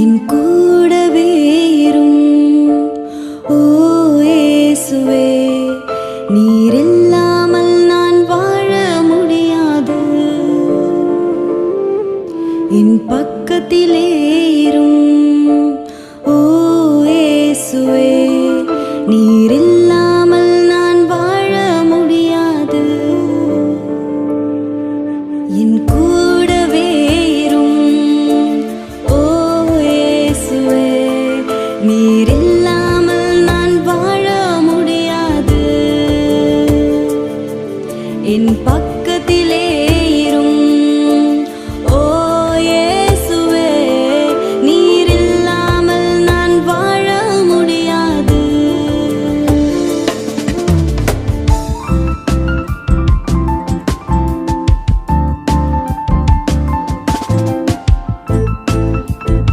என் கூடவே இரும் ஓ இயேசுவே, நீர் இல்லாமல் நான் வாழ முடியாது. என் பக்கத்திலே